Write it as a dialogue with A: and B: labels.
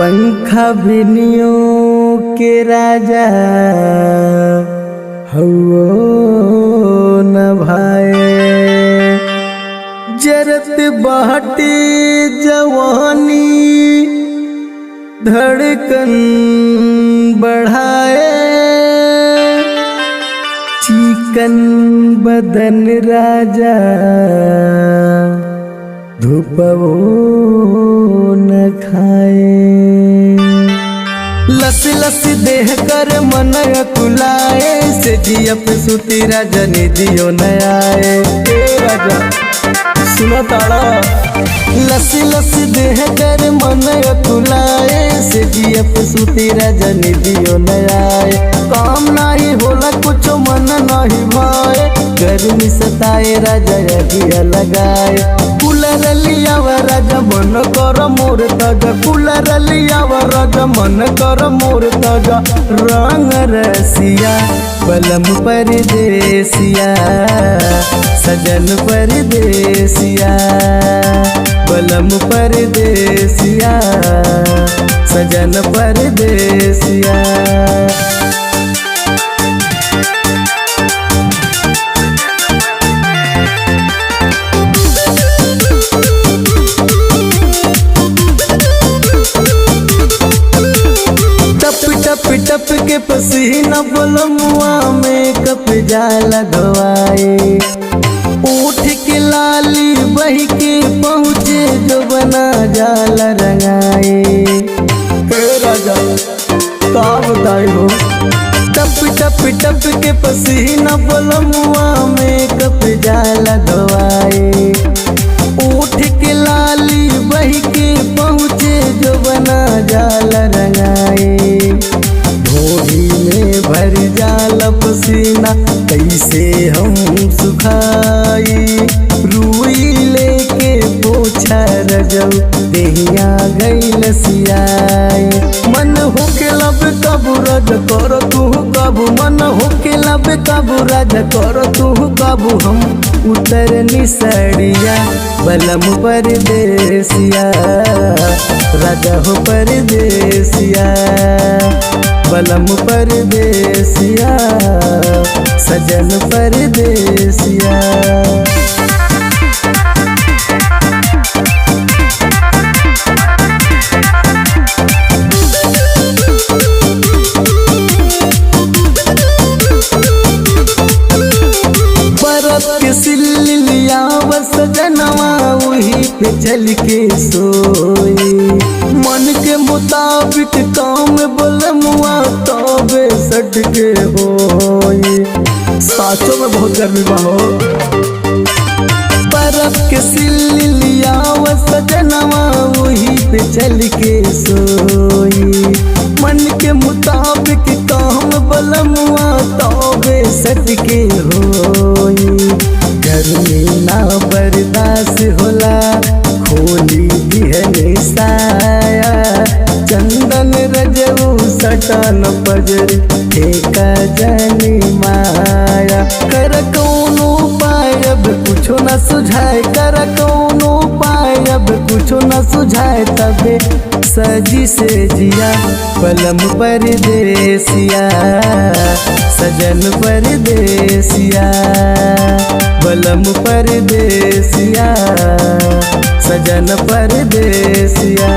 A: पंखा भिनियों के राजा हवो न भाए, जरत बाटे जवानी धड़कन बढ़ाए, चिकन बदन राजा धूपवो न खाए। लस लस देह कर मन कुलाए, से जिया पे सुती राजा निधियो न आए। राजा सुनो ताड़ा, लस लस देह कर मन कुलाए, से जिया पे सुती राजा निधियो न आए। काम नाही होला कुछ मन नहीं भाए, गर्मी सताए राजा अगिया लगाए। कूलर लियावा राजा मन कर मोर ताजा, कूलर लियावा राजा मन कर मोर ताजा। रंग रसिया बलम परदेसिया, सजन परदेसिया, बलम परदेसिया, सजन परदेसिया। टप के पसीना बलमुआ में कप जाला धोआए, उठ के लाली बही के पहुँचे जो बना जाला रंगाए। राजा का बताए हो, टप टप टप के पसीना बलमुआ में कप जाला धोआए, उठ के लाली बही के पहुँचे जो बना जाला रंगाए। ढोली में भर जाला पसीना कैसे हम सुखाई, रुई लेके पोछा रजब देहिया गइल सियाई। मन होके लब कबू रज कर तू कबू, मन होके लब कबू रज कर तू कबू। हम उतर निसड़िया बलम परदेसिया, राजा हो परदेसिया, बलम परदेसिया, सजन परदेसिया। के सिल्लिया सजनवा वही पे चल के सोई, मन के मुताबिक काम बलमुआ तबे सट के होई। साचों में बहुत गर्मी बा हो, बर्फ के सिल्लिया सजनवा वही पे चल के सोई, मन के मुताबिक काम बलमुआ तबे सट के होई। गर्मी ना बर्दाश्त होला, खोली दिहने साया, चंदन रजऊ सटन पजर ठेका जानी माया। कर कौनो पाय अब कुछो न सुझाए, कर कौनो पाय अब कुछो न सुझाए। तबे सजी से जिया बलम परदेसिया, सजन परदेसिया, बलम परदेसिया, सजन परदेसिया।